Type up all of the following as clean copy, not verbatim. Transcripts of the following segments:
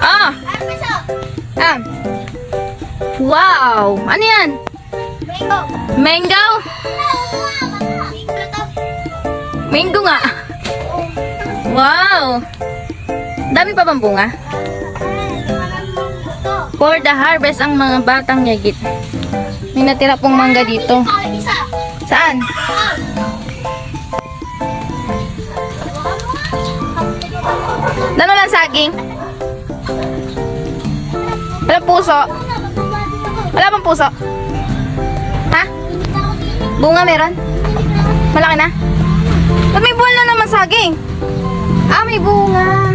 Ah! Ah! Wow! Ano yan? Mango. Mango? Mango nga. Wow! Dami pa bang bunga? For the harvest ang mga batang yagit. May natira pong mangga dito. Saan? Ano lang saging? Wala puso? Wala bang puso? Ha? Bunga meron? Malaki na? Ba't may buwan na naman saging? Ah, may bunga.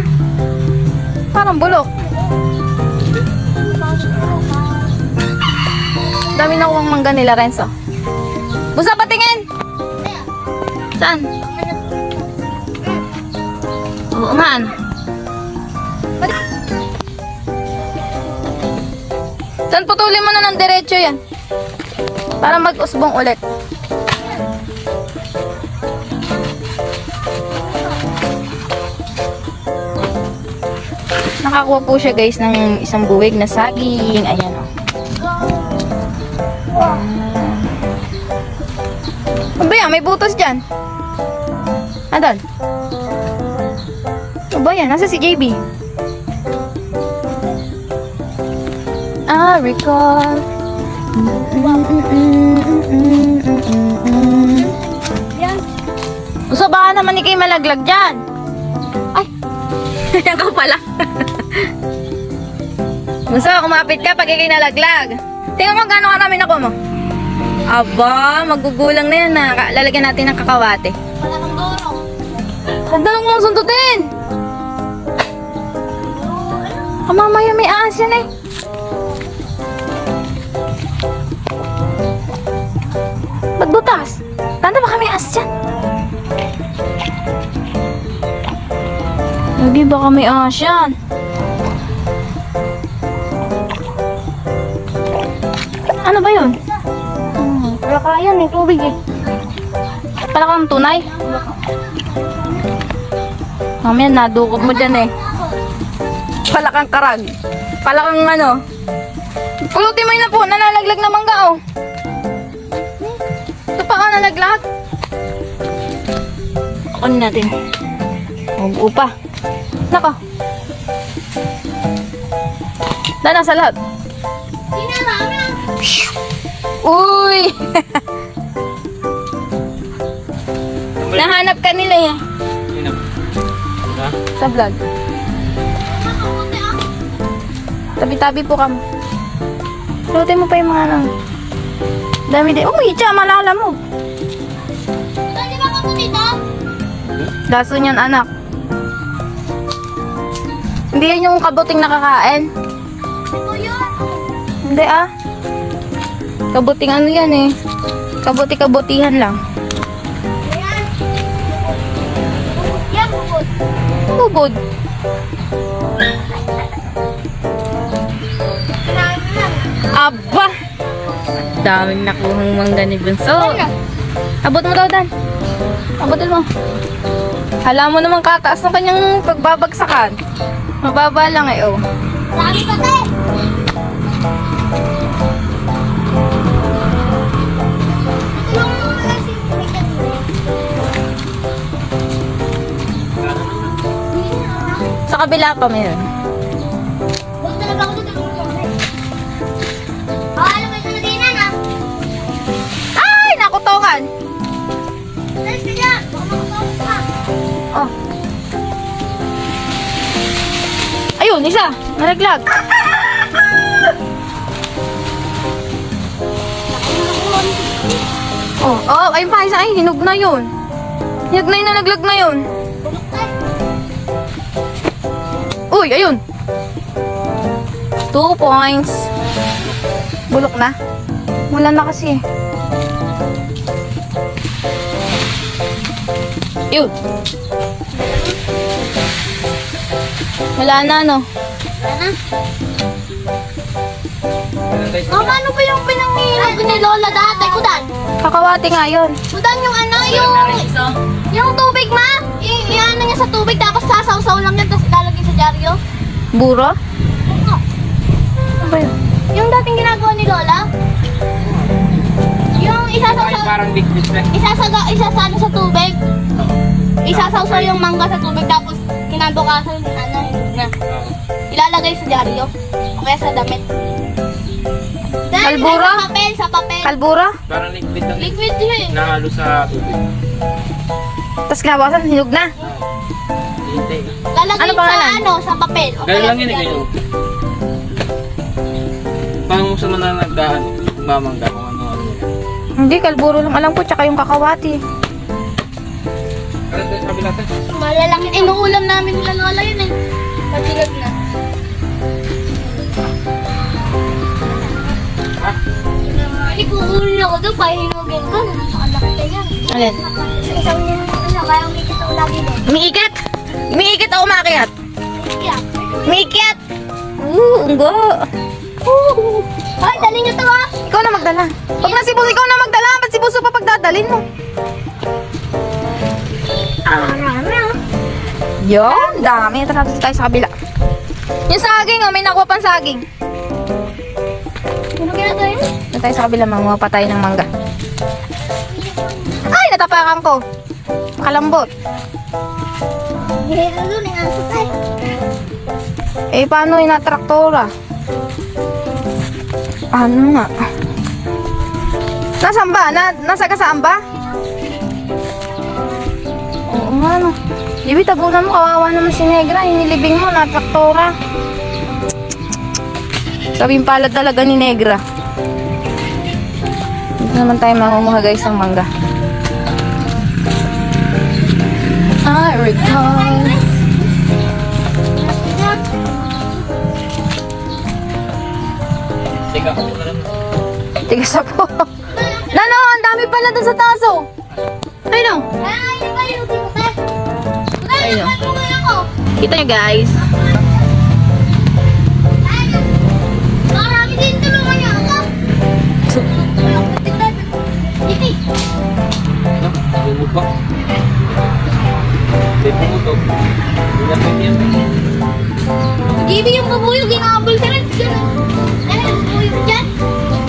Parang bulok. Dami na kuwang mangga nila, Renzo. Busa patingin! Saan? Oo, man. Saan putulin mo na ng diretso yan? Para mag-usbong ulit. Nakakuha po siya guys ng isang buwig na saging. Ayan o. Ano ba yan? May butas dyan. Adal. Ano ba yan? Nasa si JB? I recall. Uso baka naman ni kayo malaglag dyan. Ay. Yan ka pala. Uso, kumapit ka pag ikay nalaglag. Tingnan mo gano'ng karami na ko mo. Aba, magugulang na yan na. Lalagyan natin ng kakawate. Wala kang duro. Sandalong mong sundutin. Mamaya may ahas yan eh. Ba't butas? Tanda baka may ahas dyan. Lagi baka may ahas yan. Ano ba yun? Palaka yan, may tubig eh. Palakang tunay. Mamaya nadukot mo dyan eh. Palakang karag. Palakang ano. Pulutin mo yun na po, nalalaglag na mangga oh. Ito pa oh, nalaglag. Kunin natin. Mabuo pa. Nako. Dana sa lahat. Uy! Nahanap ka nila eh. Sa vlog. Tabi-tabi po kami. Lutin mo pa yung mga nang dami din. Uy, tiya, malala mo. Saan di ba ako dito? Gaso niyan, anak. Hindi yan yung kabuting nakakain. Ito yun. Hindi ah. Kabuting ano yan eh. Kabuti-kabutihan lang. Ayan. Yan, bubod. Bubod. Aba! Daming nakuhang mangga ni Bunso. Abot mo daw, Dan. Abotin mo. Hala mo naman kataas ng kanyang pagbabagsakan. Mababa lang eh, oh. Dami pa tayo. Sa kabila pa mayroon. Huwag talaga ako dito. Alam mo ito na din na. Ay! Nakutokan! Alis ka dyan. Baka makatawag ka. Oh. Ayun, isa. Nalaglag. Oh, oh, ayun pa isa. Ay, hinog na yun. Hinog na yun, nalaglag na yun. Uy, ayun. 2 points. Bulok na. Wala na kasi. Yun. Wala na, no? Wala na. Mama, ano ba yung pinangilan ni Lola dati? Kudan? Kakawati nga yun. Kudan yung ano, yung tubig, ma? I-ano niya sa tubig, tapos sasawsaw lang yan, tapos ilalagay sa dyaryo. Buro? Ano ba yun? Yung dating ginagawa ni Lola? Yung Parang liquid na. isasalo sa tubig. Isasaw yung mangga sa tubig tapos kinabukasan na. Ilalagay sa dyaryo o kaya sa damit. Kalbura? Sa papel. Kalbura? Parang liquid na. Liquid yun eh. Nahalo sa tubig. Tapos kinabawasan, hinog na. Hintay na. Lalagay Ano sa pangalan? sa papel. O Ganun kaya lang sa yun eh, dyaryo. ganyan. Paano sa mga nagdaan, mamangga kung ano. Hindi, kalburo lang alam ko, tsaka yung kakawati. Ano tayo sabi natin? Malalaki. Inuulam namin nila Lola yun eh. Pabilag na. Ha? Ay, kukunin ako doon. Pahinugin ko. Nakalaki ka yan. Alin? Isang niya kaya umikit ako lagi doon. Umiikit! Umiikit o umakyat? Yeah. Umiikit! Unggo! Ay, dali niyo to ah. Ikaw na magdala. Pag nasibuso, ikaw na magdala. Ba't sibuso pa pagdadalin mo? Marami ah. Yun, dami. Tara, tayo sa kabila. Yung saging, oh, may nakuha pang saging. Ano ginagawa yun? Doon tayo sa kabila, manguha pa tayo ng mangga. Ay, natapakan ko. Kalambot. Ano doon, yung aso tayo. Eh, paano yung natraktora? Ano nga? Nasaan ba? Nasa kasaan ba? Oo nga, no. Ibi, tabunan mo. Kawawa naman si Negra. Inilibing mo, natraktora. Sabing palad talaga ni Negra. Dito naman tayo mamumuha guys ng mangga. I recall. Teka, ako na lang. Tigas ako. Nano, ang dami pala dun sa taso. Ayun o. Ay, yung kayo, dito tayo. Ayun o. Tulungan ako. Kita nyo guys. Ay, marami din tulungan niyo ako. Dito. Ano? Bumog ba? Hindi pumutok. Hindi na pwede yan. Gibi yung bubuyog, ginakabol ka rin. Ano yung bubuyog dyan?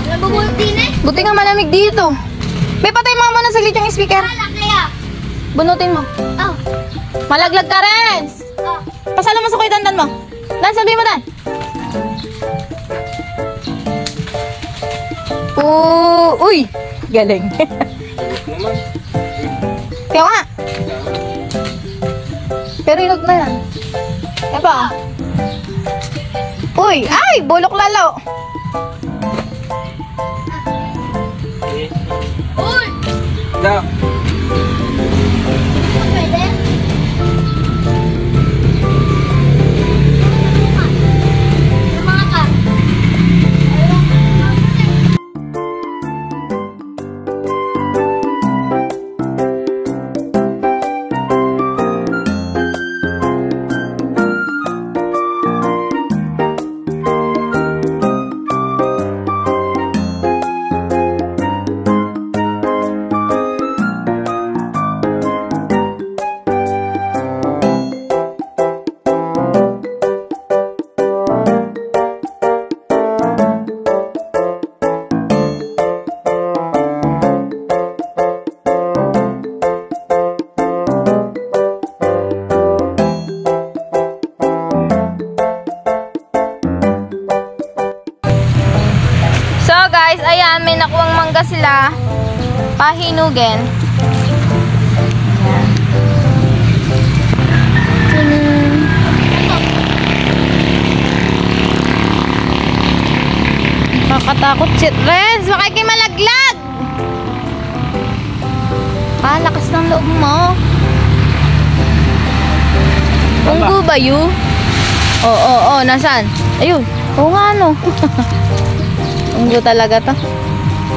Yung bubuyog din eh. Buti nga malamig dito. May patay mo muna saglit yung speaker. Kala kaya. Bunutin mo. Oh. Malaglag ka rin. Oh. Pasalo mo sa kuya dandan mo. Dan, sabi mo Dan. Uy! Galing. Naman. Kaya nga. Pero hinog na yan. Kaya pa. Uy! Ay! Bulok lalo. Eh. Uy! Da. Pwede? Mga ka. So guys, ayan, may nakuwang mangga sila. Pahinugin. Ayan. Tingin. Nakakatakot si Renz. Makikimalaglag. Lakas ng loob mo. Unggo ba yu? Oo, nasaan? Ayun. Oo nga, no. Unggo talaga to.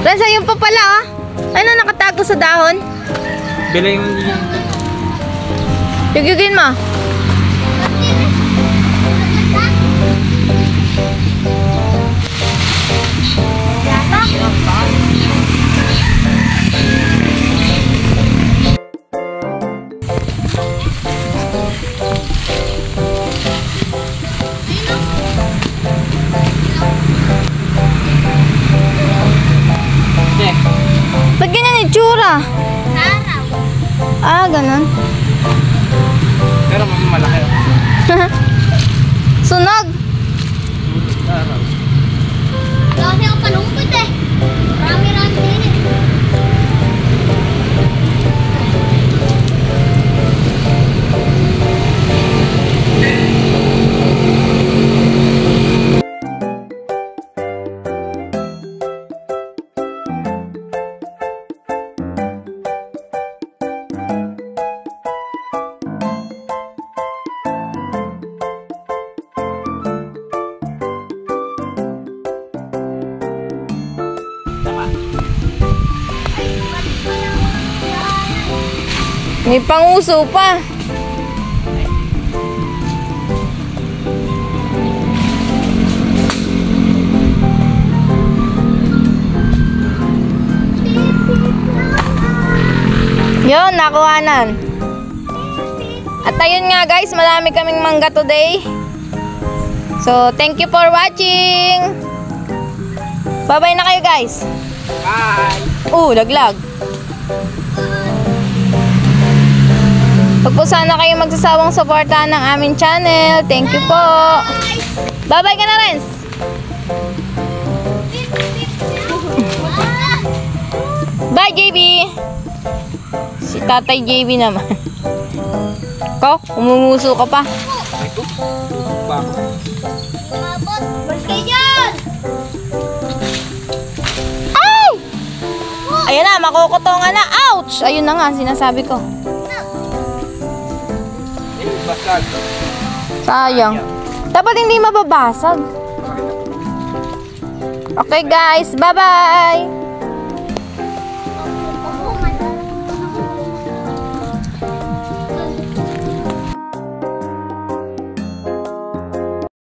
Renz, ayun pa pala, ah. Ano, nakatago sa dahon? Bila yung yun. Yugin mo. ganun. Pero malaki. Sunog! Araw. Kasi ako panumpit eh. Marami-rami din eh. May panguso pa. Yun, nakuhanan. At ayun nga guys, marami kaming mangga today. So, thank you for watching. Bye-bye na kayo guys. Bye! Laglag. Huwag po sana kayo magsasawang suportahan ng aming channel. Thank you po. Bye-bye ka na, Renz. Bye, JB. Si Tatay JB naman. Ko, umumuso ka pa. Ito. Bakit? Mabot. Balik kayo dyan. Ay! Ayan na, makukutongan na. Ouch! Ayun na nga, sinasabi ko. Basag. Sayang. Dapat hindi mababasag. Okay guys, bye-bye!